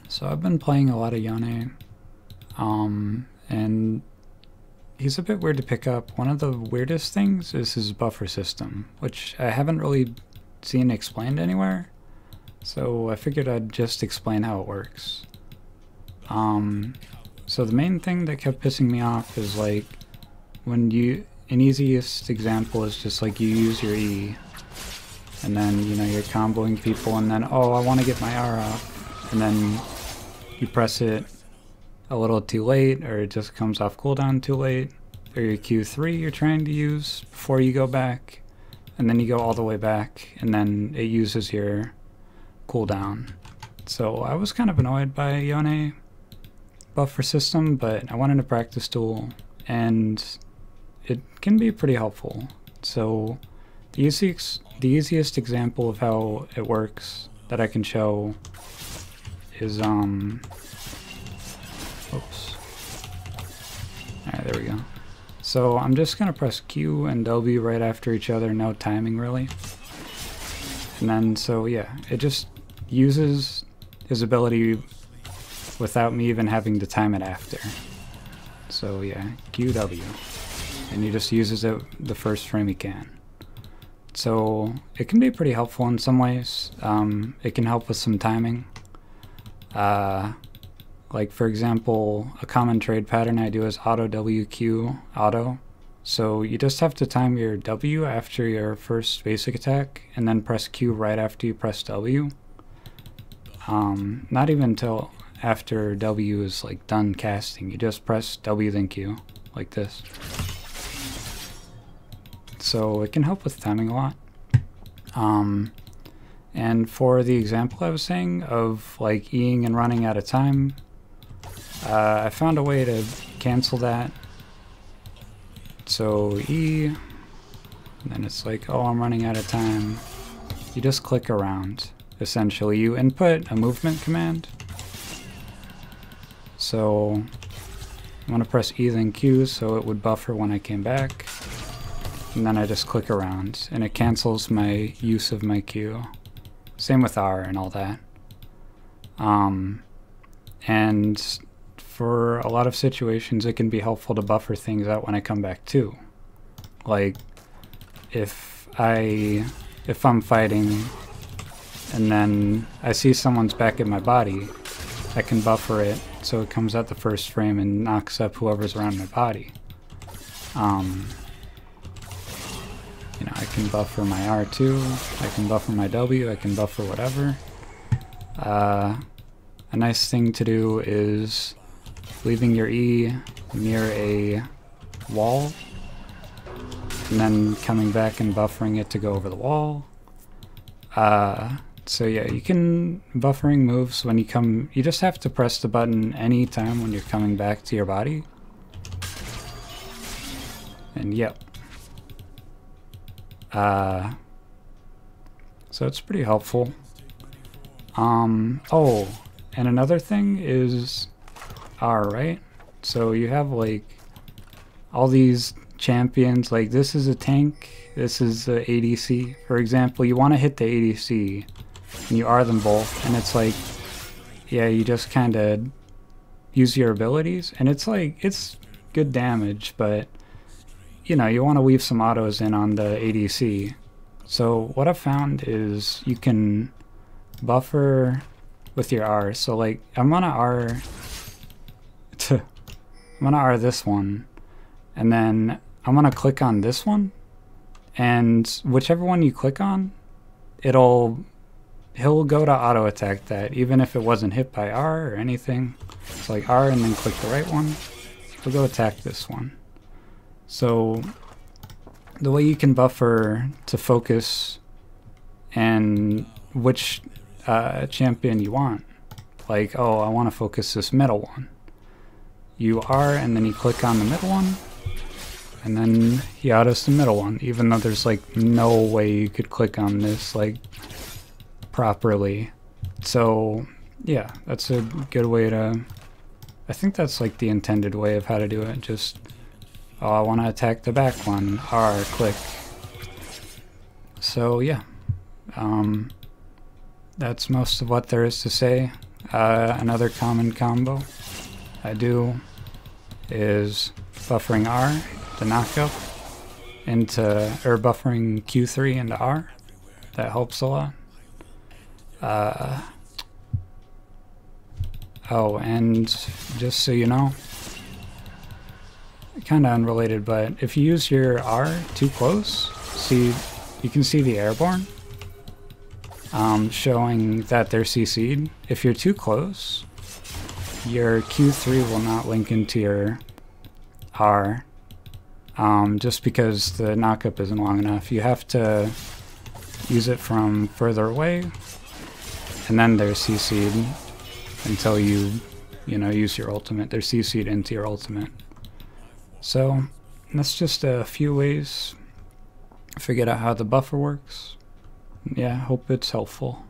So I've been playing a lot of Yone, and he's a bit weird to pick up. One of the weirdest things is his buffer system, which I haven't really seen explained anywhere. So I figured I'd just explain how it works. So the main thing that kept pissing me off is like when an easiest example is just like you use your E and then you're comboing people and then oh I want to get my R off and then you press it a little too late or it just comes off cooldown too late, or your Q3 you're trying to use before you go back and then you go all the way back and then it uses your cooldown. So I was kind of annoyed by Yone buffer system, but I wanted a practice tool and it can be pretty helpful. So the easiest example of how it works that I can show is oops. Alright, there we go. So I'm just gonna press Q and W right after each other, no timing really. And then so yeah, it just uses his ability without me even having to time it after. So yeah, QW. And he just uses it the first frame he can. So it can be pretty helpful in some ways. It can help with some timing. Like for example, a common trade pattern I do is auto WQ auto. So you just have to time your W after your first basic attack and then press Q right after you press W. Not even until after W is like done casting. You just press W then Q like this. So it can help with timing a lot. And for the example I was saying of like E-ing and running out of time, I found a way to cancel that. So E, and then it's like, oh, I'm running out of time. You just click around. Essentially, you input a movement command. So I'm gonna press E then Q so it would buffer when I came back. And then I just click around and it cancels my use of my Q. Same with R and all that. And for a lot of situations it can be helpful to buffer things out when I come back too. Like if I'm fighting and then I see someone's back in my body, I can buffer it so it comes at the first frame and knocks up whoever's around my body. I can buffer my R2, I can buffer my W, I can buffer whatever. A nice thing to do is leaving your E near a wall and then coming back and buffering it to go over the wall. So yeah, you can buffering moves when you just have to press the button any time when you're coming back to your body. And yep. So it's pretty helpful. Oh, and another thing is R, right? So you have like all these champions, like this is a tank, this is a ADC. For example, you want to hit the ADC and you R them both, and it's like, yeah, you just kind of use your abilities, and it's like, it's good damage, but you want to weave some autos in on the ADC. So what I've found is you can buffer with your R. So like I'm gonna R this one, and then I'm gonna click on this one, and whichever one you click on, he'll go to auto attack that even if it wasn't hit by R or anything. It's like R and then click the right one, he'll go attack this one. So the way you can buffer to focus and which champion you want, like, oh, I want to focus this middle one. You R and then you click on the middle one, and then he autos the middle one, even though there's like no way you could click on this like properly. So yeah, that's a good way to, I think that's like the intended way of how to do it. Just, oh, I want to attack the back one, R, click. So yeah, that's most of what there is to say. Another common combo I do is buffering R to knock up into, or buffering Q3 into R. That helps a lot. Oh, and just so you know, kind of unrelated, but if you use your R too close, see, you can see the airborne showing that they're CC'd. If you're too close, your Q3 will not link into your R, just because the knockup isn't long enough. You have to use it from further away, and then they're CC'd until you use your ultimate. They're CC'd into your ultimate. So that's just a few ways to figure out how the buffer works. Yeah, hope it's helpful.